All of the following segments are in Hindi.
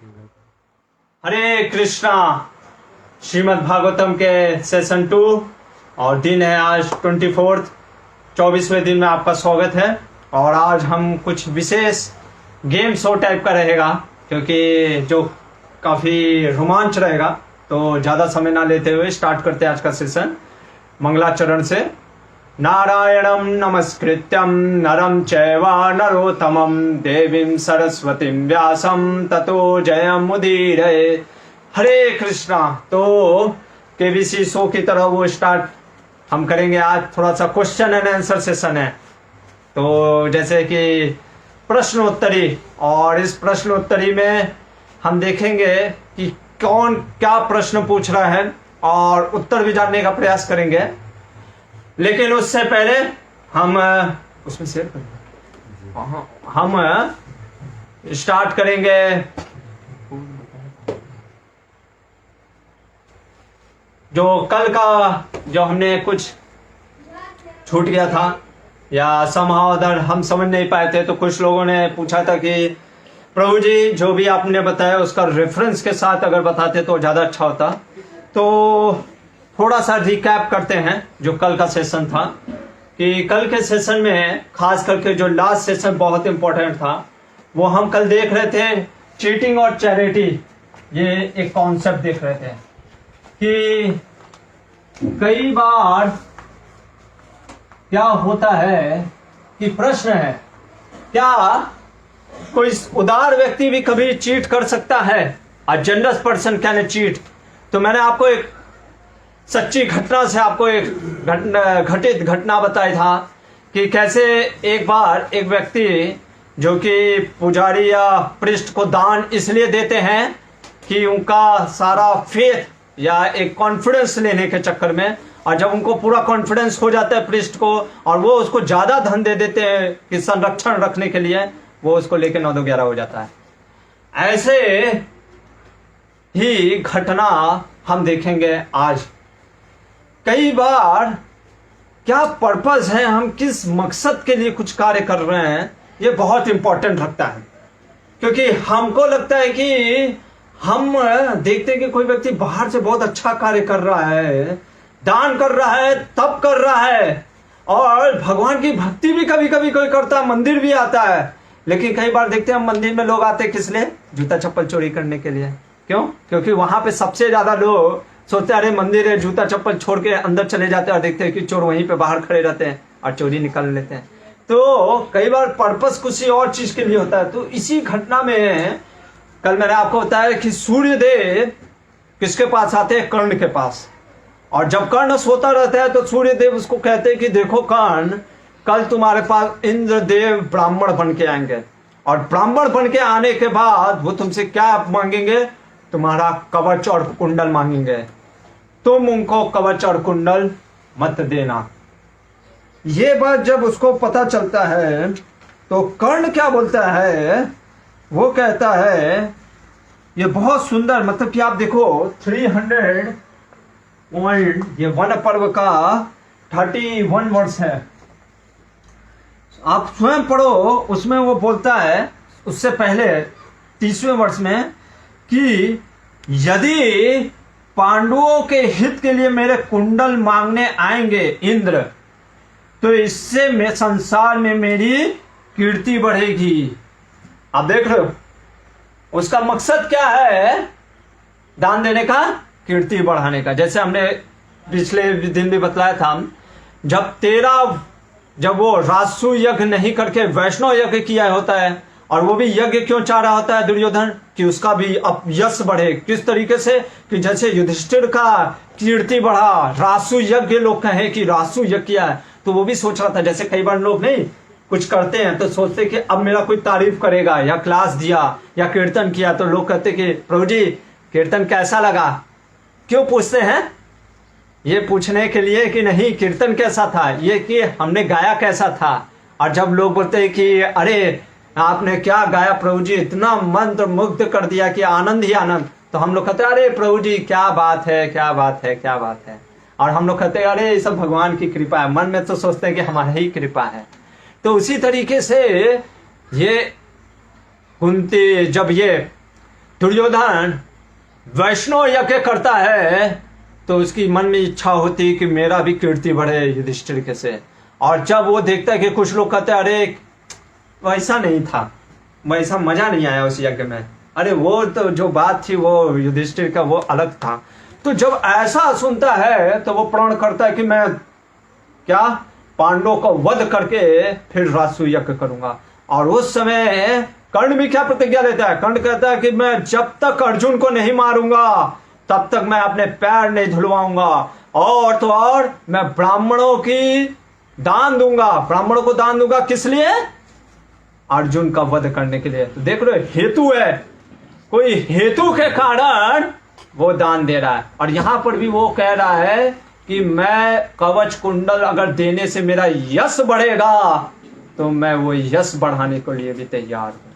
हरे कृष्णा। श्रीमद् भागवतम के सेशन 2 और दिन है आज 24वें दिन में आपका स्वागत है। और आज हम कुछ विशेष गेम शो टाइप का रहेगा, क्योंकि जो काफ़ी रोमांच रहेगा। तो ज़्यादा समय ना लेते हुए स्टार्ट करते हैं आज का सेशन मंगलाचरण से। नारायणं नमस्कृत्यं नरं चैव नरोत्तमं देवीं सरस्वतीं व्यासं ततो जयमुदीरये। हरे कृष्णा। तो केबीसी शो की तरह वो स्टार्ट हम करेंगे। आज थोड़ा सा क्वेश्चन एंड आंसर सेशन है। तो जैसे कि प्रश्नोत्तरी, और इस प्रश्नोत्तरी में हम देखेंगे कि कौन क्या प्रश्न पूछ रहा है और उत्तर भी जानने का प्रयास करेंगे। लेकिन उससे पहले हम उसमें शेयर करेंगे, हम स्टार्ट करेंगे जो कल का जो हमने कुछ छूट गया था या समहाउ अदर हम समझ नहीं पाए थे। तो कुछ लोगों ने पूछा था कि प्रभु जी जो भी आपने बताया उसका रेफरेंस के साथ अगर बताते तो ज़्यादा अच्छा होता। तो थोड़ा सा रिकैप करते हैं जो कल का सेशन था। कि कल के सेशन में खास करके जो लास्ट सेशन बहुत इंपॉर्टेंट था, वो हम कल देख रहे थे चीटिंग और चैरिटी। ये एक कॉन्सेप्ट देख रहे थे कि कई बार क्या होता है कि प्रश्न है, क्या कोई उदार व्यक्ति भी कभी चीट कर सकता है? अ जनरस पर्सन कैन चीट। तो मैंने आपको एक सच्ची घटना से आपको एक घटित घटना बताया था कि कैसे एक बार एक व्यक्ति जो कि पुजारी या प्रिस्ट को दान इसलिए देते हैं कि उनका सारा फेथ या एक कॉन्फिडेंस लेने के चक्कर में, और जब उनको पूरा कॉन्फिडेंस हो जाता है प्रिस्ट को और वो उसको ज़्यादा धन दे देते हैं कि संरक्षण रखने के लिए, वो उसको लेके 9-11 हो जाता है। ऐसे ही घटना हम देखेंगे आज। कई बार क्या पर्पस है, हम किस मकसद के लिए कुछ कार्य कर रहे हैं, ये बहुत इंपॉर्टेंट लगता है। क्योंकि हमको लगता है कि हम देखते हैं कि कोई व्यक्ति बाहर से बहुत अच्छा कार्य कर रहा है, दान कर रहा है, तप कर रहा है, और भगवान की भक्ति भी कभी कभी कोई करता है, मंदिर भी आता है। लेकिन कई बार देखते हैं हम मंदिर में लोग आते हैं किस लिए? जूता चप्पल चोरी करने के लिए। क्यों? क्योंकि वहां पे सबसे ज्यादा लोग सोचते हैं अरे मंदिर है, जूता चप्पल छोड़ के अंदर चले जाते हैं और देखते हैं कि चोर वहीं पे बाहर खड़े रहते हैं और चोरी निकाल लेते हैं। तो कई बार पर्पस किसी और चीज के लिए होता है। तो इसी घटना में कल मैंने आपको बताया कि सूर्यदेव किसके पास आते हैं? कर्ण के पास। और जब कर्ण सोता रहता है तो सूर्यदेव उसको कहते हैं कि देखो कर्ण, कल तुम्हारे पास इंद्रदेव ब्राह्मण बन के आएंगे, और ब्राह्मण बन के आने के बाद वो तुमसे क्या मांगेंगे? तुम्हारा कवच और कुंडल मांगेंगे। तुम उनको कवच और कुंडल मत देना। ये बात जब उसको पता चलता है तो कर्ण क्या बोलता है? वो कहता है, ये बहुत सुंदर, मतलब कि आप देखो 300 पॉइंट, ये वन पर्व का 31 वर्ष है। आप स्वयं पढ़ो, उसमें वो बोलता है उससे पहले 30वें वर्ष में कि यदि पांडवों के हित के लिए मेरे कुंडल मांगने आएंगे इंद्र, तो इससे मैं संसार में मेरी कीर्ति बढ़ेगी। आप देख रहे हो उसका मकसद क्या है? दान देने का, कीर्ति बढ़ाने का। जैसे हमने पिछले दिन भी बतलाया था, जब वो राजसू यज्ञ नहीं करके वैष्णव यज्ञ किया होता है, और वो भी यज्ञ क्यों चाह रहा होता है दुर्योधन? कि उसका भी अब यश बढ़े। किस तरीके से? कि जैसे युधिष्ठिर का कीर्ति बढ़ा, राजसू यज्ञ लोग कहें कि राजसू यज्ञ किया है, तो वो भी सोच रहा था। जैसे कई बार लोग नहीं कुछ करते हैं तो सोचते कि अब मेरा कोई तारीफ करेगा, या क्लास दिया या कीर्तन किया तो लोग कहते कि प्रभु जी कीर्तन कैसा लगा? क्यों पूछते हैं? ये पूछने के लिए कि नहीं कीर्तन कैसा था, ये कि हमने गाया कैसा था। और जब लोग बोलते हैं कि अरे आपने क्या गाया प्रभु जी, इतना मंत्र मुग्ध कर दिया कि आनंद ही आनंद, तो हम लोग कहते हैं अरे प्रभु जी क्या बात है, क्या बात है, क्या बात है। और हम लोग कहते हैं अरे ये सब भगवान की कृपा है। मन में तो सोचते हैं कि हमारी ही कृपा है। तो उसी तरीके से ये कुंती जब ये दुर्योधन वैष्णव यज्ञ करता है तो उसकी मन में इच्छा होती है कि मेरा भी कीर्ति बढ़े युधिष्ठिर के से। और जब वो देखता है कि कुछ लोग कहते हैं अरे वैसा नहीं था, वैसा मजा नहीं आया उस यज्ञ में, अरे वो तो जो बात थी वो युधिष्ठिर का वो अलग था, तो जब ऐसा सुनता है तो वो प्रण करता है कि मैं क्या पांडवों को वध करके फिर राजसूय यज्ञ करूंगा। और उस समय कर्ण भी क्या प्रतिज्ञा लेता है, कर्ण कहता है कि मैं जब तक अर्जुन को नहीं मारूंगा तब तक मैं अपने पैर नहीं धुलवाऊंगा, और तो और मैं ब्राह्मणों की दान दूंगा, ब्राह्मणों को दान दूंगा, किस लिए? अर्जुन का वध करने के लिए। तो देख लो हेतु है, कोई हेतु के कारण वो दान दे रहा है। और यहां पर भी वो कह रहा है कि मैं कवच कुंडल अगर देने से मेरा यश बढ़ेगा तो मैं वो यश बढ़ाने के लिए भी तैयार हूं।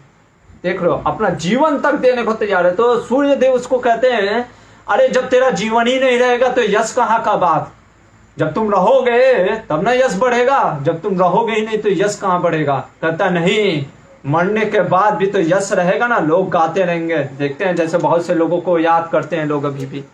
देख लो अपना जीवन तक देने को तैयार है। तो सूर्य देव उसको कहते हैं अरे जब तेरा जीवन ही नहीं रहेगा तो यश कहाँ का बात, जब तुम रहोगे तब ना यश बढ़ेगा, जब तुम रहोगे ही नहीं तो यश कहाँ बढ़ेगा। कहता नहीं, मरने के बाद भी तो यश रहेगा ना, लोग गाते रहेंगे, देखते हैं जैसे बहुत से लोगों को याद करते हैं लोग अभी भी।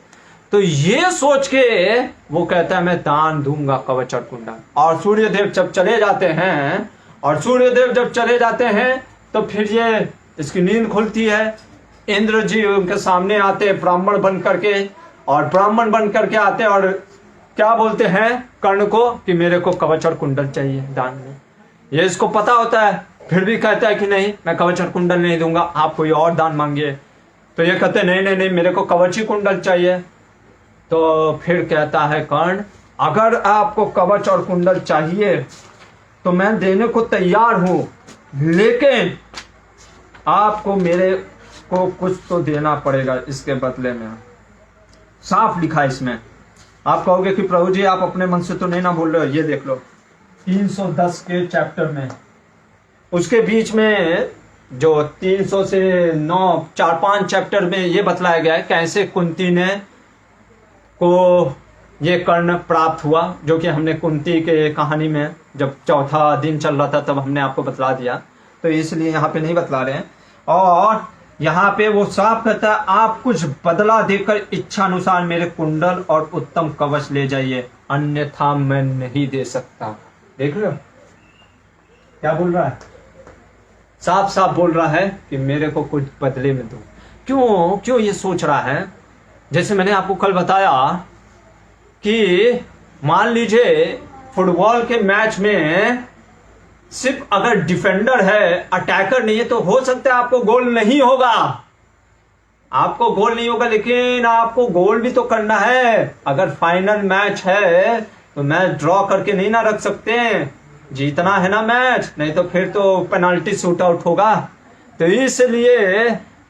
तो ये सोच के वो कहता है मैं दान दूंगा कवच और कुंडल। और सूर्यदेव जब चले जाते हैं, और सूर्यदेव जब चले जाते हैं तो फिर ये इसकी नींद खुलती है। इंद्र जी उनके सामने आते ब्राह्मण बन करके, और ब्राह्मण बन करके आते और क्या बोलते हैं कर्ण को कि मेरे को कवच और कुंडल चाहिए दान में। ये इसको पता होता है, फिर भी कहता है कि नहीं मैं कवच और कुंडल नहीं दूंगा, आप कोई और दान मांगिए। तो ये कहते नहीं नहीं नहीं मेरे को कवच ही कुंडल चाहिए। तो फिर कहता है कर्ण अगर आपको कवच और कुंडल चाहिए तो मैं देने को तैयार हूं, लेकिन आपको मेरे को कुछ तो देना पड़ेगा इसके बदले में। साफ लिखा इसमें। आप कहोगे कि प्रभु जी आप अपने मन से तो नहीं ना बोल रहे हो, ये देख लो 310 के चैप्टर में, उसके बीच में जो 300 से 9 4-5 चैप्टर में ये बतलाया गया है कैसे कुंती ने को ये कर्ण प्राप्त हुआ, जो कि हमने कुंती के कहानी में जब चौथा दिन चल रहा था तब हमने आपको बतला दिया, तो इसलिए यहाँ पे नहीं बतला रहे हैं। और यहाँ पे वो साफ कहता है आप कुछ बदला देकर इच्छा अनुसार मेरे कुंडल और उत्तम कवच ले जाइए, अन्यथा मैं नहीं दे सकता। देख रहे हो क्या बोल रहा है, साफ साफ बोल रहा है कि मेरे को कुछ बदले में दो। क्यों ये सोच रहा है, जैसे मैंने आपको कल बताया कि मान लीजिए फुटबॉल के मैच में सिर्फ अगर डिफेंडर है अटैकर नहीं है तो हो सकता है आपको गोल नहीं होगा, आपको गोल नहीं होगा, लेकिन आपको गोल भी तो करना है। अगर फाइनल मैच है तो मैच ड्रॉ करके नहीं ना रख सकते, जीतना है ना मैच, नहीं तो फिर तो पेनाल्टी शूट आउट होगा। तो इसलिए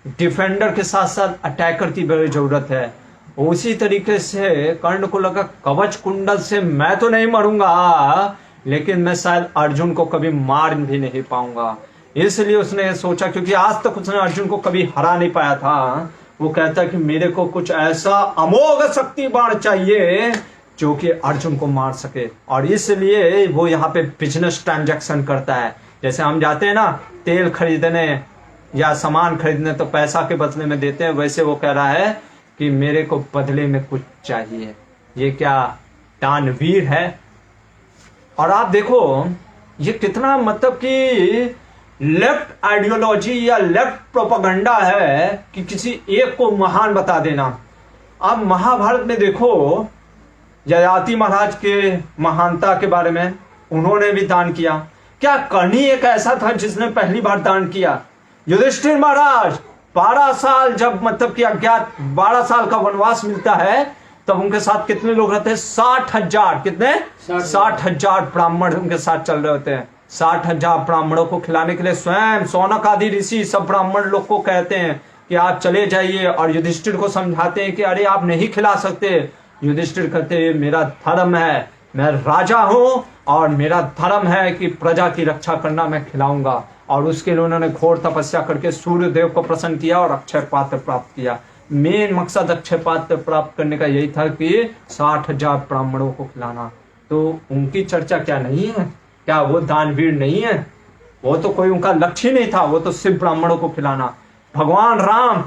डिफेंडर के साथ साथ अटैकर की बड़ी जरूरत है। उसी तरीके से कर्ण को लगा कवच कुंडल से मैं तो नहीं मरूंगा, लेकिन मैं शायद अर्जुन को कभी मार भी नहीं पाऊंगा। इसलिए उसने सोचा, क्योंकि आज तक उसने अर्जुन को कभी हरा नहीं पाया था, वो कहता कि मेरे को कुछ ऐसा अमोघ शक्ति बाण चाहिए जो कि अर्जुन को मार सके। और इसलिए वो यहाँ पे बिजनेस ट्रांजैक्शन करता है। जैसे हम जाते हैं ना तेल खरीदने या सामान खरीदने तो पैसा के बदले में देते हैं, वैसे वो कह रहा है कि मेरे को बदले में कुछ चाहिए। ये क्या दानवीर है। और आप देखो ये कितना मतलब कि लेफ्ट आइडियोलॉजी या लेफ्ट प्रोपेगेंडा है कि किसी एक को महान बता देना। अब महाभारत में देखो ययाति महाराज के महानता के बारे में, उन्होंने भी दान किया। क्या कर्ण ही एक ऐसा था जिसने पहली बार दान किया? युधिष्ठिर महाराज 12 साल जब मतलब कि अज्ञात 12 साल का वनवास मिलता है तब उनके साथ कितने लोग रहते हैं? 60,000। कितने? 60,000 ब्राह्मण उनके साथ चल रहे होते हैं। 60,000 ब्राह्मणों को खिलाने के लिए स्वयं सौनक आदि ऋषि सब ब्राह्मण लोग को कहते हैं कि आप चले जाइए, और युधिष्ठिर को समझाते हैं कि अरे आप नहीं खिला सकते। युधिष्ठिर कहते हैं मेरा धर्म है, मैं राजा हूं और मेरा धर्म है कि प्रजा की रक्षा करना, मैं खिलाऊंगा। और उसके लिए उन्होंने घोर तपस्या करके सूर्य देव को प्रसन्न किया और अक्षय पात्र प्राप्त किया। मेन मकसद अक्षय पात्र प्राप्त करने का यही था कि 60,000 ब्राह्मणों को खिलाना। तो उनकी चर्चा क्या नहीं है? क्या वो दानवीर नहीं है? वो तो कोई उनका लक्ष्य ही नहीं था, वो तो सिर्फ ब्राह्मणों को खिलाना। भगवान राम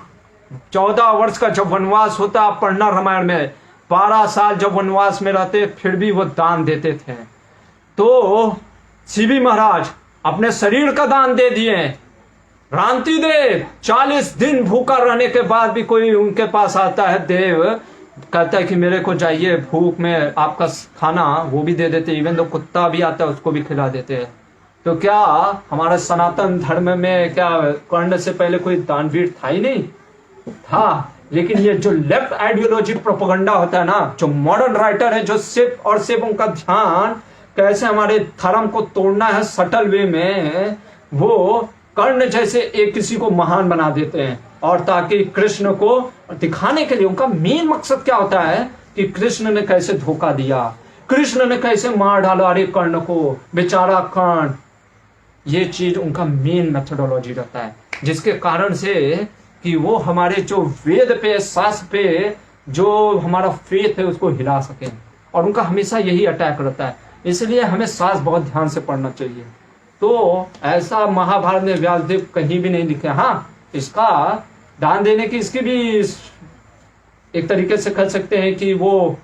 14 वर्ष का जब वनवास होता, आप पढ़ना रामायण में, 12 साल जब वनवास में रहते फिर भी वो दान देते थे। तो शिवी महाराज अपने शरीर का दान दे दिए। रांति देव 40 दिन भूखा रहने के बाद भी कोई उनके पास आता है, देव कहता है कि मेरे को चाहिए भूख में आपका खाना, वो भी दे देते। इवन तो कुत्ता भी आता है उसको भी खिला देते हैं। तो क्या हमारे सनातन धर्म में क्या कर्ण से पहले कोई दानवीर था ही नहीं? था। लेकिन ये जो लेफ्ट आइडियोलॉजी प्रोपेगेंडा होता है ना, जो मॉडर्न राइटर है, जो सिर्फ उनका ध्यान कैसे हमारे धर्म को तोड़ना है सटल वे में, वो कर्ण जैसे एक किसी को महान बना देते हैं। और ताकि कृष्ण को दिखाने के लिए, उनका मेन मकसद क्या होता है कि कृष्ण ने कैसे धोखा दिया, कृष्ण ने कैसे मार डाला अरे कर्ण को, बेचारा कर्ण। ये चीज उनका मेन मेथोडोलॉजी रहता है, जिसके कारण से कि वो हमारे जो वेद पे, शास्त्र पे जो हमारा फेथ है उसको हिला सके। और उनका हमेशा यही अटैक रहता है। इसलिए हमें शास्त्र बहुत ध्यान से पढ़ना चाहिए। तो ऐसा महाभारत में व्यासदेव कहीं भी नहीं लिखे। हाँ, इसका दान देने की इसकी भी एक तरीके से कह सकते हैं कि वो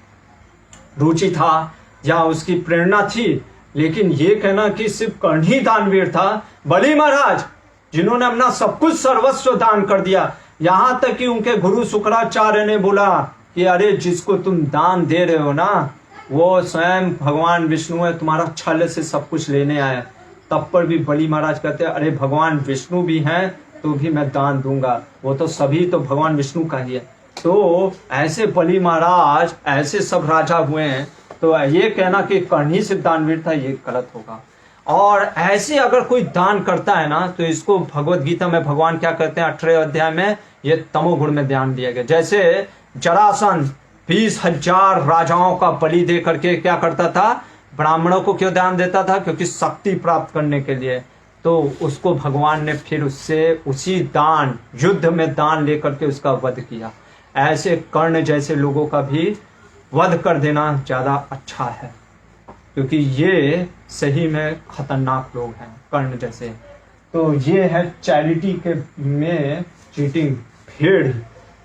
रुचि था या उसकी प्रेरणा थी। लेकिन ये कहना कि सिर्फ कर्ण ही दानवीर था, बलि महाराज जिन्होंने अपना सब कुछ सर्वस्व दान कर दिया, यहां तक कि उनके गुरु शुक्राचार्य ने बोला कि अरे जिसको तुम दान दे रहे हो ना, वो स्वयं भगवान विष्णु है, तुम्हारा छल से सब कुछ लेने आया। तब पर भी बलि महाराज कहते हैं अरे भगवान विष्णु भी हैं तो भी मैं दान दूंगा, वो तो सभी तो भगवान विष्णु का ही है। तो ऐसे बलि महाराज, ऐसे सब राजा हुए हैं। तो ये कहना कि कर्ण ही सिर्फ दानवीर था, ये गलत होगा। और ऐसे अगर कोई दान करता है ना, तो इसको भगवत गीता में भगवान क्या कहते हैं 18वें अध्याय में, ये तमोगुण में ध्यान दिया गया। जैसे जरासंध 20,000 राजाओं का बलि दे करके क्या करता था, ब्राह्मणों को क्यों दान देता था? क्योंकि शक्ति प्राप्त करने के लिए। तो उसको भगवान ने फिर उससे उसी दान, युद्ध में दान लेकर के उसका वध किया। ऐसे कर्ण जैसे लोगों का भी वध कर देना ज्यादा अच्छा है, क्योंकि ये सही में खतरनाक लोग हैं कर्ण जैसे। तो ये है चैरिटी के में चीटिंग। भेड़,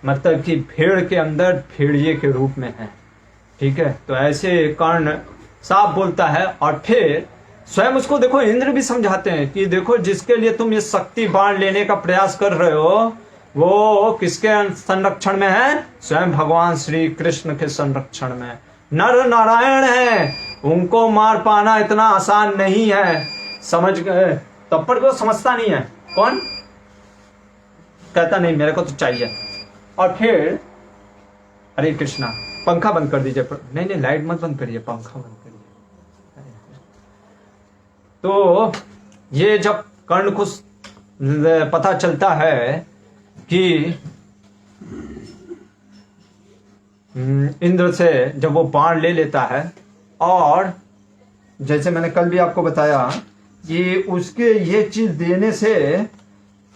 मतलब कि भेड़ के अंदर भेड़िए के रूप में है। ठीक है, तो ऐसे कर्ण साफ बोलता है। और फिर स्वयं उसको देखो, इंद्र भी समझाते हैं कि देखो जिसके लिए तुम ये शक्ति बाण लेने का प्रयास कर रहे हो, वो किसके संरक्षण में है? स्वयं भगवान श्री कृष्ण के संरक्षण में। नर नारायण है, उनको मार पाना इतना आसान नहीं है, समझ गए? तब पर वो समझता नहीं है। कौन कहता नहीं मेरे को तो चाहिए। और फिर हरे कृष्णा, पंखा बंद कर दीजिए। नहीं नहीं, लाइट मत बंद करिए, पंखा बंद करिए। तो ये जब कर्ण को पता चलता है कि इंद्र से जब वो बाण ले लेता है, और जैसे मैंने कल भी आपको बताया कि उसके ये चीज देने से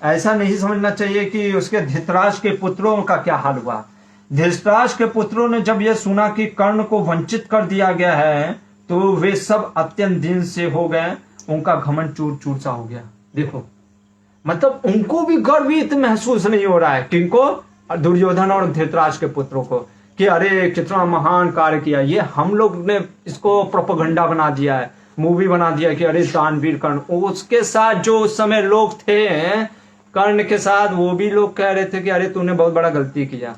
ऐसा नहीं समझना चाहिए कि उसके धृतराष्ट्र के पुत्रों का क्या हाल हुआ। धृतराष्ट्र के पुत्रों ने जब ये सुना कि कर्ण को वंचित कर दिया गया है, तो वे सब अत्यंत दीन से हो गए, उनका घमंड चूर चूर सा हो गया। देखो, मतलब उनको भी गर्वित महसूस नहीं हो रहा है। किनको? दुर्योधन और धृतराष्ट्र के पुत्रों को, कि अरे कितना महान कार्य किया। ये हम लोग ने इसको प्रोपेगेंडा बना दिया है, मूवी बना दिया कि अरे दानवीर कर्ण। उसके साथ जो उस समय लोग थे कर्ण के साथ, वो भी लोग कह रहे थे कि अरे तूने बहुत बड़ा गलती किया।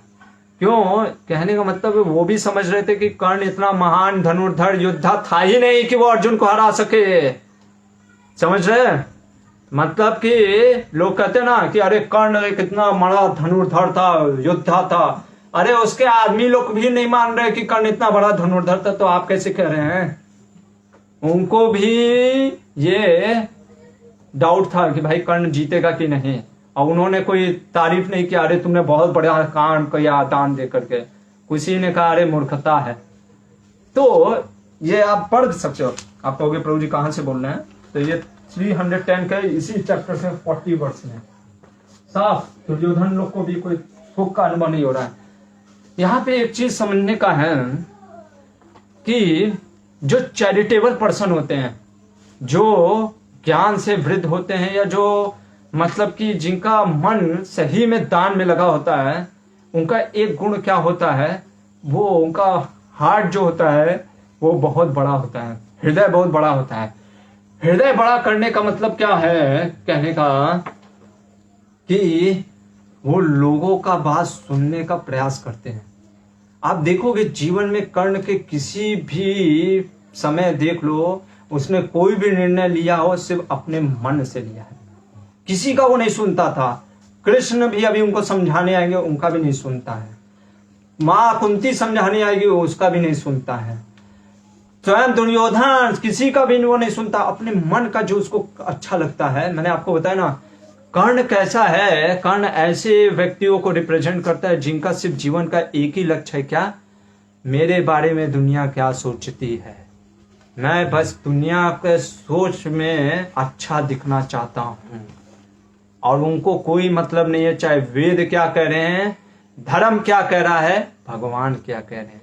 क्यों? कहने का मतलब वो भी समझ रहे थे कि कर्ण इतना महान धनुर्धर योद्धा था ही नहीं कि वो अर्जुन को हरा सके। समझ रहे? मतलब कि लोग कहते ना कि अरे कर्ण कितना बड़ा धनुर्धर था, योद्धा था। अरे उसके आदमी लोग भी नहीं मान रहे कि कर्ण इतना बड़ा धनुर्धर था, तो आप कैसे कह रहे हैं? उनको भी ये डाउट था कि भाई कर्ण जीतेगा कि नहीं। और उन्होंने कोई तारीफ नहीं किया, अरे तुमने बहुत बड़ा काम किया दान दे करके। किसी ने कहा अरे मूर्खता है। तो ये आप पढ़ सकते हो। आप कहोगे प्रभु जी कहां से बोल रहे हैं? तो ये 310 के इसी चैप्टर से 40 वर्ष में साफ दुर्योधन लोग को भी कोई सुख का अनुभव नहीं हो रहा है। यहाँ पे एक चीज समझने का है कि जो चैरिटेबल पर्सन होते हैं, जो ज्ञान से वृद्ध होते हैं, या जो मतलब कि जिनका मन सही में दान में लगा होता है, उनका एक गुण क्या होता है, वो उनका हार्ट जो होता है वो बहुत बड़ा होता है, हृदय बहुत बड़ा होता है। हृदय बड़ा करने का मतलब क्या है कहने का, कि वो लोगों का बात सुनने का प्रयास करते हैं। आप देखोगे जीवन में कर्ण के किसी भी समय देख लो, उसने कोई भी निर्णय लिया हो सिर्फ अपने मन से लिया है, किसी का वो नहीं सुनता था। कृष्ण भी अभी उनको समझाने आएंगे, उनका भी नहीं सुनता है। माँ कुंती समझाने आएगी, उसका भी नहीं सुनता है। स्वयं दुर्योधन किसी का भी वो नहीं सुनता, अपने मन का जो उसको अच्छा लगता है। मैंने आपको बताया ना, कर्ण कैसा है, कर्ण ऐसे व्यक्तियों को रिप्रेजेंट करता है जिनका सिर्फ जीवन का एक ही लक्ष्य है, क्या, मेरे बारे में दुनिया क्या सोचती है, मैं बस दुनिया के सोच में अच्छा दिखना चाहता हूं। और उनको कोई मतलब नहीं है चाहे वेद क्या कह रहे हैं, धर्म क्या कह रहा है, भगवान क्या कह रहे हैं।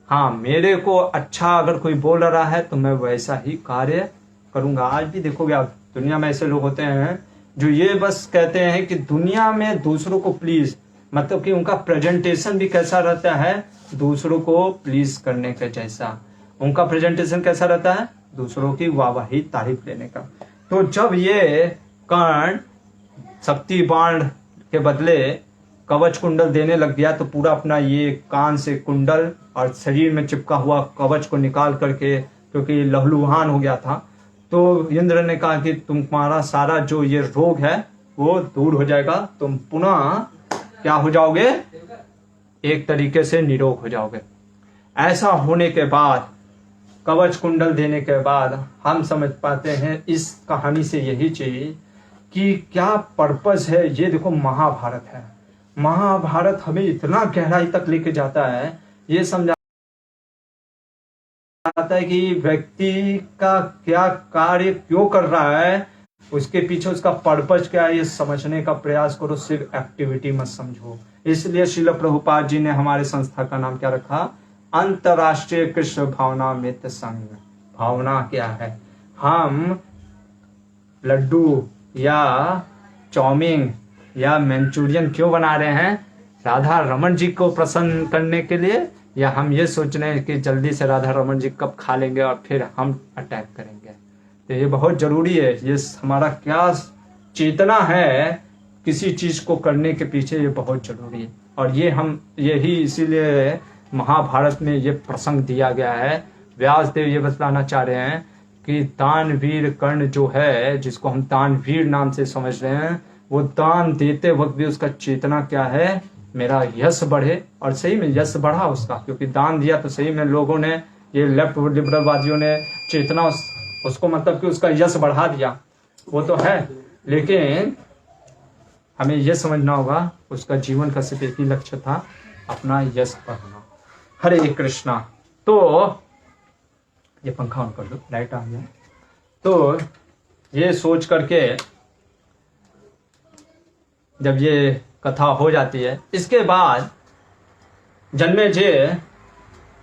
हाँ, मेरे को अच्छा अगर कोई बोल रहा है तो मैं वैसा ही कार्य करूंगा। आज भी देखोगे आप, दुनिया में ऐसे लोग होते हैं जो ये बस कहते हैं कि दुनिया में दूसरों को प्लीज, मतलब कि उनका प्रेजेंटेशन भी कैसा रहता है, दूसरों को प्लीज करने का जैसा। उनका प्रेजेंटेशन कैसा रहता है, दूसरों की वाहवाही तारीफ लेने का। तो जब ये कर्ण शक्ति बाण के बदले कवच कुंडल देने लग गया, तो पूरा अपना ये कान से कुंडल और शरीर में चिपका हुआ कवच को निकाल करके, क्योंकि लहलुहान हो गया था, तो इंद्र ने कहा कि तुम्हारा सारा जो ये रोग है वो दूर हो जाएगा, तुम पुनः क्या हो जाओगे, एक तरीके से निरोग हो जाओगे। ऐसा होने के बाद, कवच कुंडल देने के बाद हम समझ पाते हैं इस कहानी से यही चीज कि क्या पर्पस है। ये देखो महाभारत है, महाभारत हमें इतना गहराई तक लेके जाता है, ये समझाता है कि व्यक्ति का क्या कार्य क्यों कर रहा है, उसके पीछे उसका पर्पस क्या है, ये समझने का प्रयास करो, सिर्फ एक्टिविटी मत समझो। इसलिए श्रील प्रभुपाद जी ने हमारे संस्था का नाम क्या रखा, अंतरराष्ट्रीय कृष्ण भावना मित्र संघ। भावना क्या है, हम लड्डू या चाउमीन या मंचूरियन क्यों बना रहे हैं, राधा रमन जी को प्रसन्न करने के लिए, या हम ये सोच रहे हैं कि जल्दी से राधा रमन जी कब खा लेंगे और फिर हम अटैक करेंगे। तो ये बहुत जरूरी है, ये हमारा क्या चेतना है किसी चीज को करने के पीछे, ये बहुत जरूरी है। और ये हम यही इसीलिए महाभारत में ये प्रसंग दिया गया है। व्यासदेव ये बतलाना चाह रहे हैं कि दानवीर कर्ण जो है, जिसको हम दानवीर नाम से समझ रहे हैं, वो दान देते वक्त भी उसका चेतना क्या है, मेरा यश बढ़े। और सही में यश बढ़ा उसका, क्योंकि दान दिया तो सही में लोगों ने, ये लेफ्ट लिबरलवादियों ने चेतना उसको मतलब कि उसका यश बढ़ा दिया, वो तो है, लेकिन हमें यह समझना होगा उसका जीवन का सिर्फ एक ही लक्ष्य था, अपना यश बढ़ाना। हरे कृष्णा। तो ये पंखा ऑन कर दो, लाइट आ गया। तो ये सोच करके जब ये कथा हो जाती है, इसके बाद जन्मेजय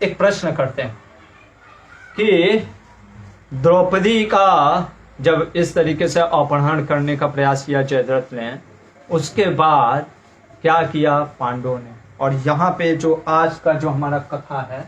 एक प्रश्न करते हैं कि द्रौपदी का जब इस तरीके से अपहरण करने का प्रयास किया जयद्रथ ने, उसके बाद क्या किया पांडवों ने। और यहाँ पे जो आज का जो हमारा कथा है,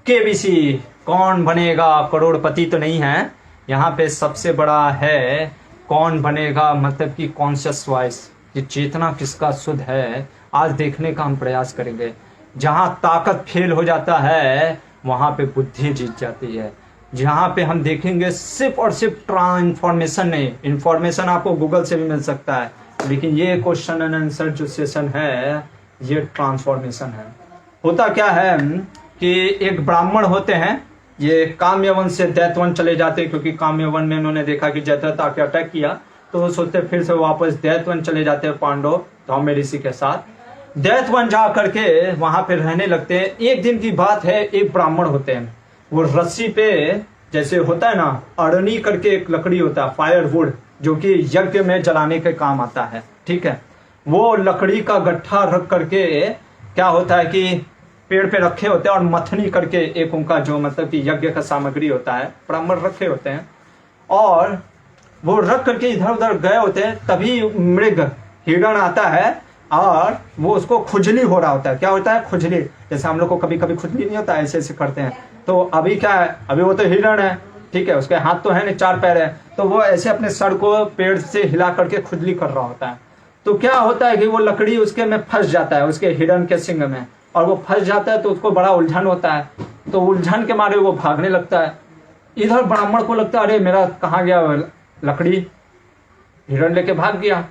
केबीसी कौन बनेगा करोड़पति तो नहीं है, यहाँ पे सबसे बड़ा है कौन बनेगा, मतलब कि कॉन्शियस वॉइस, ये चेतना किसका शुद्ध है, आज देखने का हम प्रयास करेंगे। जहाँ ताकत फेल हो जाता है वहाँ पे बुद्धि जीत जाती है। जहाँ पे हम देखेंगे सिर्फ और सिर्फ ट्रांसफॉर्मेशन नहीं, इंफॉर्मेशन आपको गूगल से भी मिल सकता है, लेकिन ये क्वेश्चन एंड आंसर जो सेशन है ये ट्रांसफॉर्मेशन है। होता क्या है कि एक ब्राह्मण होते हैं, ये काम्यवन से दैत्यवन चले जाते हैं, क्योंकि काम्यवन में उन्होंने देखा कि जयद्रथ आके अटैक किया, तो वो सोचते फिर से वापस दैत्यवन चले जाते हैं पांडव धौम्य ऋषि के साथ। दैत्यवन जा करके वहां पे रहने लगते हैं। एक दिन की बात है, एक ब्राह्मण होते हैं, वो रस्सी पे जैसे होता है ना, अड़नी करके एक लकड़ी होता है, फायरवुड, जो कि यज्ञ में जलाने के काम आता है, ठीक है। वो लकड़ी का गट्ठा रख करके क्या होता है कि पेड़ पे रखे होते हैं, और मथनी करके एक उनका जो मतलब कि यज्ञ का सामग्री होता है, ब्राह्मण रखे होते हैं। और वो रख करके इधर उधर गए होते हैं, तभी मृग हिरण आता है और वो उसको खुजली हो रहा होता है। क्या होता है? खुजली। जैसे हम लोग को कभी कभी खुजली नहीं होता, ऐसे ऐसे करते हैं। तो अभी क्या है, अभी वो तो हिरण है, ठीक है, उसके हाथ तो है नहीं, 4 पैर है, तो वो ऐसे अपने सर को पेड़ से हिला करके खुजली कर रहा होता है। तो क्या होता है कि वो लकड़ी उसके में फंस जाता है, उसके हिरण के सिंग में, और वो फंस जाता है तो उसको बड़ा उलझन होता है। तो उलझन के मारे वो भागने लगता है। इधर ब्राह्मण को लगता है अरे मेरा कहाँ गया लकड़ी, हिरण लेके भाग गया।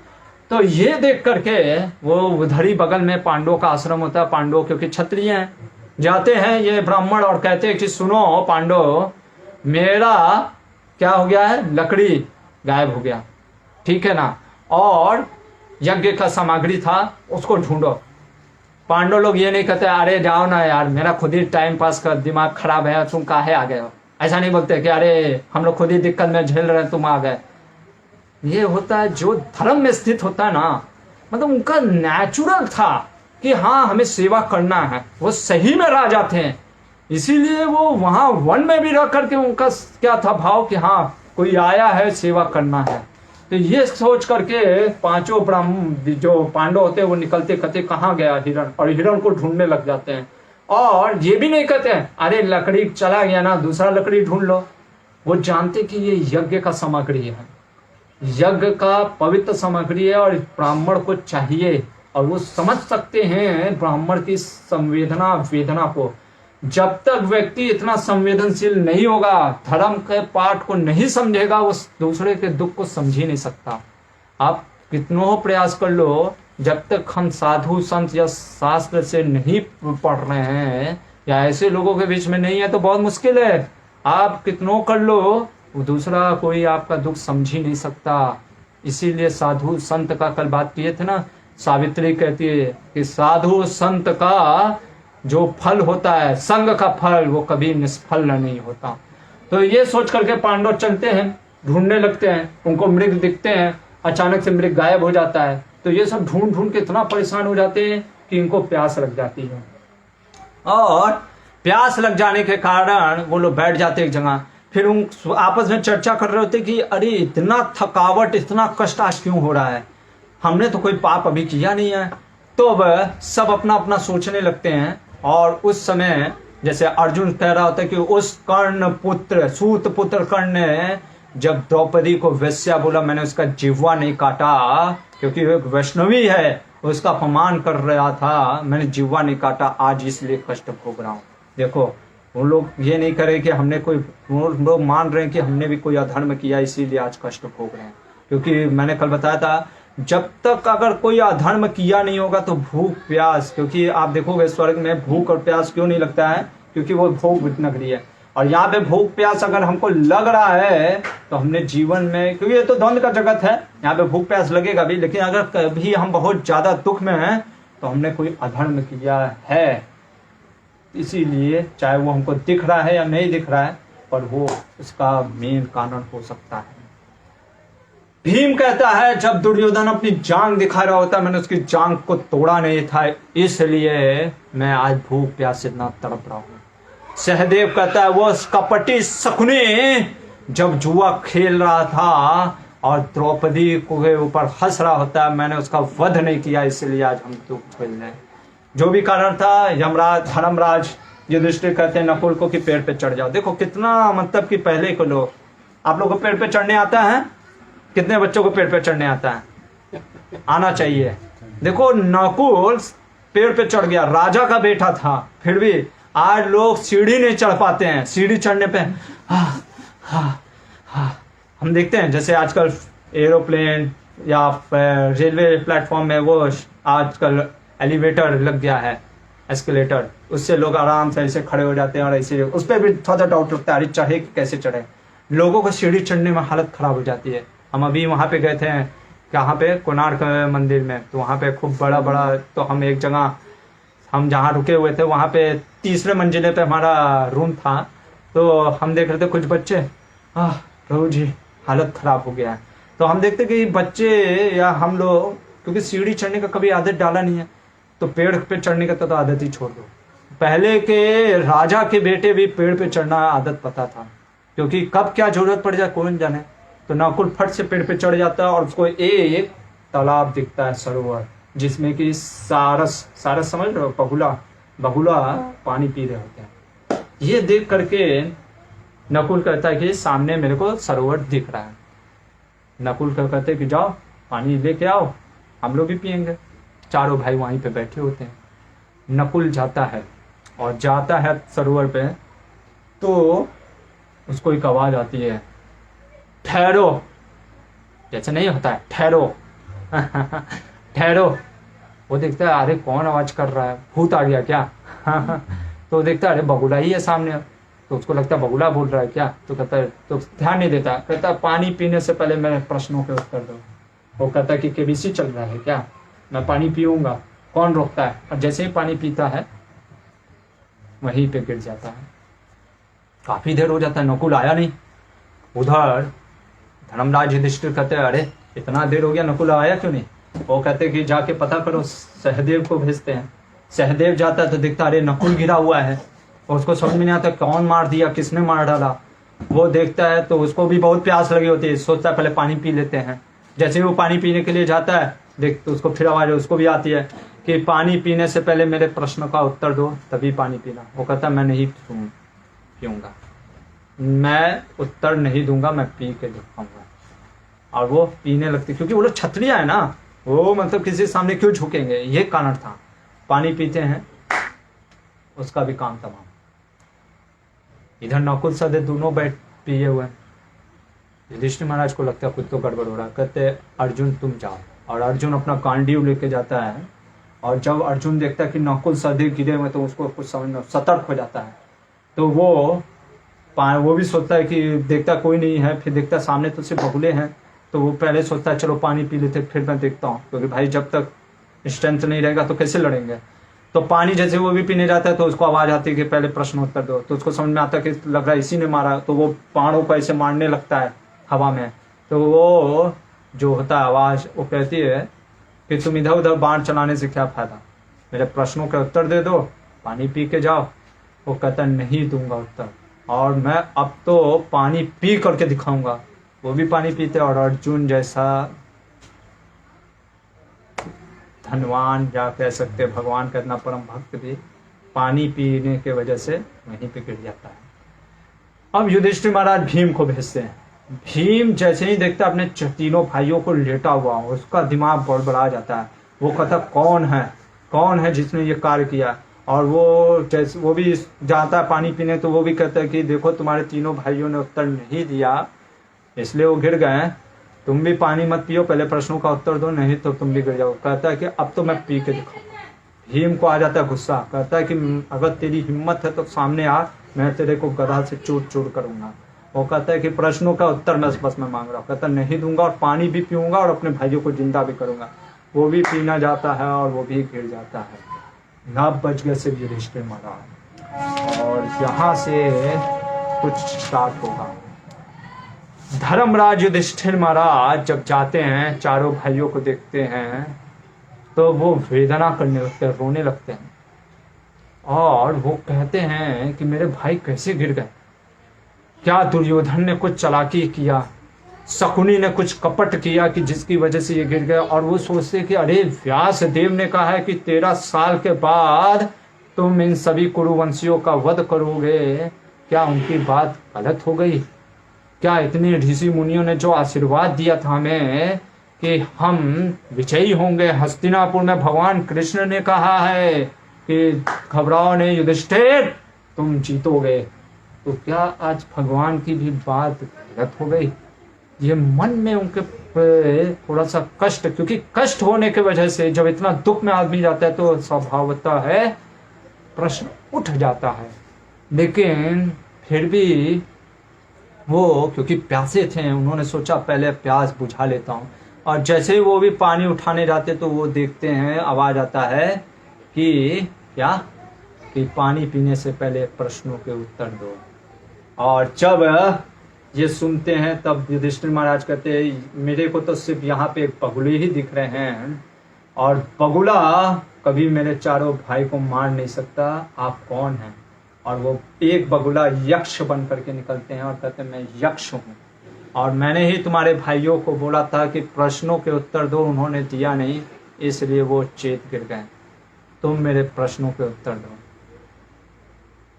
तो ये देख करके वो उधर ही बगल में पांडवों का आश्रम होता है, पांडव क्योंकि क्षत्रिय हैं, जाते हैं ये ब्राह्मण और कहते हैं कि सुनो पांडव, मेरा क्या हो गया है, लकड़ी गायब हो गया, ठीक है ना, और यज्ञ का सामग्री था उसको ढूंढो। पांडव लोग ये नहीं कहते अरे जाओ ना यार, मेरा खुद ही टाइम पास कर, दिमाग खराब है, तुम काहे आ गए हो। ऐसा नहीं बोलते कि अरे हम लोग खुद ही दिक्कत में झेल रहे हैं, तुम आ गए। ये होता है जो धर्म में स्थित होता है ना, मतलब उनका नेचुरल था कि हाँ हमें सेवा करना है। वो सही में राजा थे, इसीलिए वो वहां वन में भी रह करके उनका क्या था भाव कि हाँ कोई आया है, सेवा करना है। तो ये सोच करके पांचों ब्राह्मण जो पांडव होते हैं वो निकलते, कहते कहाँ गया हिरण, और हिरण को ढूंढने लग जाते हैं। और ये भी नहीं कहते अरे लकड़ी चला गया ना, दूसरा लकड़ी ढूंढ लो। वो जानते कि ये यज्ञ का सामग्री है, यज्ञ का पवित्र सामग्री है और ब्राह्मण को चाहिए, और वो समझ सकते हैं ब्राह्मण की संवेदना वेदना को। जब तक व्यक्ति इतना संवेदनशील नहीं होगा, धर्म के पाठ को नहीं समझेगा, उस दूसरे के दुख को समझ ही नहीं सकता। आप कितनों प्रयास कर लो, जब तक हम साधु संत या शास्त्र से नहीं पढ़ रहे हैं या ऐसे लोगों के बीच में नहीं है तो बहुत मुश्किल है। आप कितनों कर लो, वो दूसरा कोई आपका दुख समझ ही नहीं सकता। इसीलिए साधु संत का कल बात किए थे ना, सावित्री कहती है कि साधु संत का जो फल होता है, संग का फल, वो कभी निष्फल नहीं होता। तो ये सोच करके पांडव चलते हैं, ढूंढने लगते हैं, उनको मृग दिखते हैं, अचानक से मृग गायब हो जाता है। तो ये सब ढूंढ ढूंढ के इतना परेशान हो जाते हैं कि इनको प्यास लग जाती है, और प्यास लग जाने के कारण वो लोग बैठ जाते एक जगह। फिर उन आपस में चर्चा कर रहे होते कि अरे इतना थकावट, इतना कष्ट आज क्यों हो रहा है, हमने तो कोई पाप अभी किया नहीं है। तो अब सब अपना अपना सोचने लगते हैं। और उस समय जैसे अर्जुन कह रहा होता है कि उस कर्ण पुत्र, सूत पुत्र कर्ण ने जब द्रौपदी को वैश्या बोला, मैंने उसका जिह्वा नहीं काटा, क्योंकि वो एक वैष्णवी है, उसका अपमान कर रहा था, मैंने जिह्वा नहीं काटा, आज इसलिए कष्ट भोग रहा हूँ। देखो वो लोग ये नहीं करे कि हमने कोई, वो लोग मान रहे हैं कि हमने भी कोई अधर्म किया इसीलिए आज कष्ट भोग रहे हैं। क्योंकि मैंने कल बताया था, जब तक अगर कोई अधर्म किया नहीं होगा तो भूख प्यास, क्योंकि आप देखोगे स्वर्ग में भूख और प्यास क्यों नहीं लगता है, क्योंकि वो भोग नगरी है। और यहाँ पे भूख प्यास अगर हमको लग रहा है तो हमने जीवन में, क्योंकि ये तो द्वंद का जगत है, यहाँ पे भूख प्यास लगेगा भी, लेकिन अगर कभी हम बहुत ज्यादा दुख में हैं तो हमने कोई अधर्म किया है। इसीलिए चाहे वो हमको दिख रहा है या नहीं दिख रहा है, पर वो उसका मेन कारण हो सकता है। भीम कहता है जब दुर्योधन अपनी जांग दिखा रहा होता, मैंने उसकी जांग को तोड़ा नहीं था, इसलिए मैं आज भूख प्यास से इतना तड़प रहा हूं। सहदेव कहता है वो कपटी शकुनी जब जुआ खेल रहा था और द्रौपदी के ऊपर हंस रहा होता है, मैंने उसका वध नहीं किया, इसलिए आज हम दुख झेल रहे हैं। जो भी कारण था, यमराज धर्मराज युधिष्ठिर कहते हैं नकुल को कि पेड़ पे चढ़ जाओ। देखो कितना, मतलब कि पहले को लोग, आप लोग को पेड़ पे चढ़ने आता है? कितने बच्चों को पेड़ पे चढ़ने आता है? आना चाहिए। देखो नकुल पेड़ पे चढ़ गया, राजा का बेटा था, फिर भी आज लोग सीढ़ी नहीं चढ़ पाते हैं। सीढ़ी चढ़ने पे हम देखते हैं जैसे आजकल एरोप्लेन या रेलवे प्लेटफॉर्म में वो आजकल एलिवेटर लग गया है, एस्केलेटर, उससे लोग आराम से ऐसे खड़े हो जाते हैं और ऐसे उस पर भी थोड़ा डाउट लगता है, अरे चढ़े कैसे चढ़े। लोगों को सीढ़ी चढ़ने में हालत खराब हो जाती है। हम अभी वहाँ पे गए थे, कहाँ पे, कोणार्क मंदिर में, तो वहाँ पे खूब बड़ा बड़ा, तो हम एक जगह, हम जहाँ रुके हुए थे वहाँ पे तीसरे मंजिले पे हमारा रूम था, तो हम देख रहे थे कुछ बच्चे, प्रभु जी हालत खराब हो गया है। तो हम देखते कि बच्चे या हम लोग, क्योंकि सीढ़ी चढ़ने का कभी आदत डाला नहीं है, तो पेड़ पे चढ़ने का तो आदत ही छोड़ दो। पहले के राजा के बेटे भी पेड़ पे चढ़ना आदत पता था, क्योंकि कब क्या जरूरत पड़ जाए कौन जाने। तो नकुल फट से पेड़ पे चढ़ जाता है और उसको एक तालाब दिखता है, सरोवर, जिसमें कि सारस सारस समझ रहे हो, बगुला पानी पी रहे होते हैं। ये देख करके नकुल कहता है कि सामने मेरे को सरोवर दिख रहा है। नकुल को कहते हैं कि जाओ पानी लेके आओ, हम लोग भी पियेंगे। चारों भाई वहीं पे बैठे होते हैं। नकुल जाता है और जाता है सरोवर पे, तो उसको एक आवाज आती है, ठहरो, जैसे नहीं होता है ठहरो ठहरो। वो देखता है अरे कौन आवाज कर रहा है, भूत आ गया क्या तो देखता है अरे बगुला ही है सामने। तो उसको लगता है बगुला बोल रहा है क्या, तो कहता है, तो ध्यान नहीं देता, कहता है पानी पीने से पहले मेरे प्रश्नों के उत्तर दो। वो कहता है कि केबीसी चल रहा है क्या, मैं पानी पीऊंगा, कौन रोकता है। और जैसे ही पानी पीता है वहीं पे गिर जाता है। काफी देर हो जाता है, नकुल आया नहीं। उधर धर्मराज युधिष्ठिर कहते हैं अरे इतना देर हो गया, नकुल आया क्यों नहीं। वो कहते कि जाके पता करो, सहदेव को भेजते हैं। सहदेव जाता है तो दिखता अरे नकुल गिरा हुआ है, और उसको समझ में नहीं आता कौन मार दिया, किसने मार डाला। वो देखता है तो उसको भी बहुत प्यास लगी होती है, सोचता है पहले पानी पी लेते हैं। जैसे ही वो पानी पीने के लिए जाता है, देख तो उसको फिर आवाज उसको भी आती है कि पानी पीने से पहले मेरे प्रश्न का उत्तर दो, तभी पानी पीना। वो कहता है मैं नहीं पीऊंगा, मैं उत्तर नहीं दूंगा, मैं पी के दिखाऊंगा। और वो पीने लगती, क्योंकि वो लोग क्षत्रिय है ना, वो मतलब किसी सामने क्यों झुकेंगे, ये कारण था। पानी पीते हैं, उसका भी काम तमाम। इधर नकुल सहदेव दोनों बैठ पिए हुए। युधिष्ठिर महाराज को लगता है कुछ तो गड़बड़ हो रहा है। कहते अर्जुन तुम जाओ, और अर्जुन अपना गांडीव लेके जाता है। और जब अर्जुन देखता है कि नकुल सहदेव गिरे हुए, तो उसको कुछ समझ में सतर्क हो जाता है। तो वो भी सोचता है कि देखता कोई नहीं है, फिर देखता सामने तो सिर्फ बगुले हैं। तो वो पहले सोचता है चलो पानी पी लेते, फिर मैं देखता हूँ, क्योंकि भाई जब तक स्ट्रेंथ नहीं रहेगा तो कैसे लड़ेंगे। तो पानी जैसे वो भी पीने जाता है, तो उसको आवाज आती है कि पहले प्रश्न उत्तर दो। तो उसको समझ में आता है कि लग रहा है इसी ने मारा। तो वो बाणों को ऐसे मारने लगता है हवा में। तो वो जो होता है आवाज, वो कहती है कि तुम इधर उधर बाण चलाने से क्या फायदा, मेरे प्रश्नों के उत्तर दे दो, पानी पी के जाओ। वो कहता नहीं दूंगा उत्तर, और मैं अब तो पानी पी करके दिखाऊंगा। वो भी पानी पीते, और अर्जुन जैसा धनवान या कह सकते भगवान का इतना परम भक्त भी पानी पीने के वजह से वहीं पे गिर जाता है। अब युधिष्ठिर महाराज भीम को भेजते हैं। भीम जैसे ही देखता अपने तीनों भाइयों को लेटा हुआ, उसका दिमाग बड़बड़ा जाता है। वो कहता कौन है जिसने ये कार्य किया। और वो भी जाता है पानी पीने, तो वो भी कहता है कि देखो तुम्हारे तीनों भाइयों ने उत्तर नहीं दिया, इसलिए वो गिर गए। तुम भी पानी मत पियो, पहले प्रश्नों का उत्तर दो, नहीं तो तुम भी गिर जाओ। कहता है कि अब तो मैं पी के दिखाऊंगा। भीम को आ जाता है गुस्सा, कहता है कि अगर तेरी हिम्मत है तो सामने आ, मैं तेरे को गदा से चूर करूंगा। वो कहता है कि प्रश्नों का उत्तर बस मैं मांग रहा हूँ। कहता नहीं दूंगा, और पानी भी पीऊंगा, और अपने भाइयों को जिंदा भी करूंगा। वो भी पीना जाता है और वो भी गिर जाता है। 9 बज गए से युधिष्ठिर महाराज, और यहाँ से कुछ स्टार्ट होगा। धर्मराज युधिष्ठिर महाराज जब जाते हैं, चारों भाइयों को देखते हैं, तो वो वेदना करने लगते हैं, रोने लगते हैं। और वो कहते हैं कि मेरे भाई कैसे गिर गए, क्या दुर्योधन ने कुछ चालाकी किया, शकुनी ने कुछ कपट किया कि जिसकी वजह से ये गिर गए। और वो सोचते कि अरे व्यास देव ने कहा है कि 13 साल के बाद तुम इन सभी कुरुवंशियों का वध करोगे, क्या उनकी बात गलत हो गई। क्या इतने ऋषि मुनियों ने जो आशीर्वाद दिया था हमें कि हम विजयी होंगे, हस्तिनापुर में भगवान कृष्ण ने कहा है कि घबराओ नहीं युधिष्ठिर, तुम जीतोगे, तो क्या आज भगवान की भी बात गलत हो गई। ये मन में उनके थोड़ा सा कष्ट, क्योंकि कष्ट होने की वजह से जब इतना दुख में आदमी जाता है तो स्वभावतः है प्रश्न उठ जाता है। लेकिन फिर भी वो क्योंकि प्यासे थे, उन्होंने सोचा पहले प्यास बुझा लेता हूँ। और जैसे ही वो भी पानी उठाने जाते तो वो देखते हैं, आवाज आता है कि क्या, कि पानी पीने से पहले प्रश्नों के उत्तर दो। और जब ये सुनते हैं तब युधिष्ठिर महाराज कहते हैं मेरे को तो सिर्फ यहाँ पे बगुले ही दिख रहे हैं, और बगुला कभी मेरे चारों भाई को मार नहीं सकता, आप कौन हैं। और वो एक बगुला यक्ष बन करके निकलते हैं और कहते हैं मैं यक्ष हूँ। और मैंने ही तुम्हारे भाइयों को बोला था कि प्रश्नों के उत्तर दो, उन्होंने दिया नहीं, इसलिए वो चेत गिर गए। तुम मेरे प्रश्नों के उत्तर दो।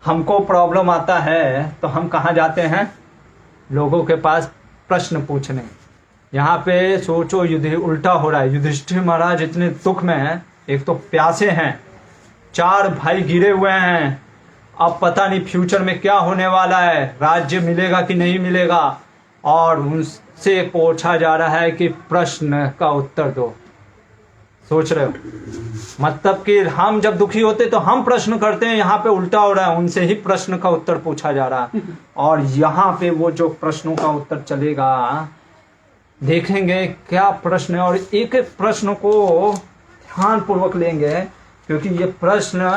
हमको प्रॉब्लम आता है तो हम कहाँ जाते हैं? लोगों के पास प्रश्न पूछने। यहाँ पे सोचो युद्ध उल्टा हो रहा है। युधिष्ठिर महाराज इतने दुख में हैं, एक तो प्यासे हैं, 4 भाई गिरे हुए हैं, अब पता नहीं फ्यूचर में क्या होने वाला है, राज्य मिलेगा कि नहीं मिलेगा, और उनसे पूछा जा रहा है कि प्रश्न का उत्तर दो। सोच रहे हो? मतलब कि हम जब दुखी होते तो हम प्रश्न करते हैं, यहाँ पे उल्टा हो रहा है, उनसे ही प्रश्न का उत्तर पूछा जा रहा है। और यहाँ पे वो जो प्रश्नों का उत्तर चलेगा, देखेंगे क्या प्रश्न है, और एक एक प्रश्न को ध्यान पूर्वक लेंगे, क्योंकि ये प्रश्न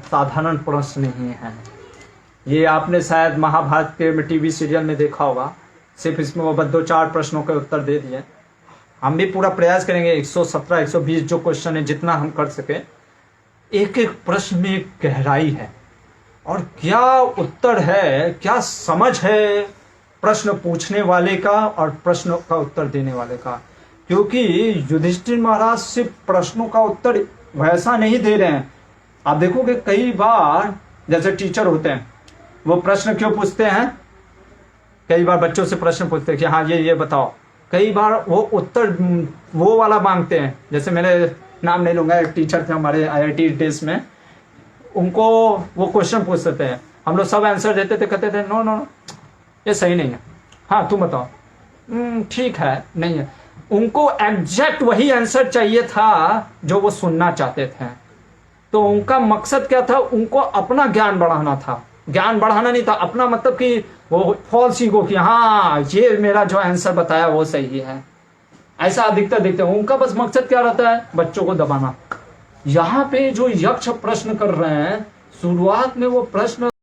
साधारण प्रश्न नहीं है। ये आपने शायद महाभारत के टीवी सीरियल में देखा होगा, सिर्फ इसमें वो बस 2-4 प्रश्नों के उत्तर दे दिए। हम भी पूरा प्रयास करेंगे 117 120 जो क्वेश्चन है जितना हम कर सके। एक एक प्रश्न में गहराई है, और क्या उत्तर है, क्या समझ है प्रश्न पूछने वाले का और प्रश्नों का उत्तर देने वाले का। क्योंकि युधिष्ठिर महाराज सिर्फ प्रश्नों का उत्तर वैसा नहीं दे रहे हैं। आप देखोगे कई बार जैसे टीचर होते हैं, वो प्रश्न क्यों पूछते हैं? कई बार बच्चों से प्रश्न पूछते हैं कि हाँ ये बताओ। कई बार वो उत्तर वो वाला मांगते हैं। जैसे मैंने नाम नहीं लूंगा, एक टीचर थे हमारे IIT डेज में, उनको वो क्वेश्चन पूछते हैं, हम लोग सब आंसर देते थे, कहते थे नो नो ये सही नहीं है, हाँ तुम बताओ, ठीक है, नहीं है। उनको एग्जैक्ट वही आंसर चाहिए था जो वो सुनना चाहते थे। तो उनका मकसद क्या था? उनको अपना ज्ञान बढ़ाना था, ज्ञान बढ़ाना नहीं था अपना, मतलब कि वो फॉल्स ईगो की हाँ ये मेरा जो आंसर बताया वो सही है, ऐसा अधिकतर देखते हैं। उनका बस मकसद क्या रहता है? बच्चों को दबाना। यहाँ पे जो यक्ष प्रश्न कर रहे हैं, शुरुआत में वो प्रश्न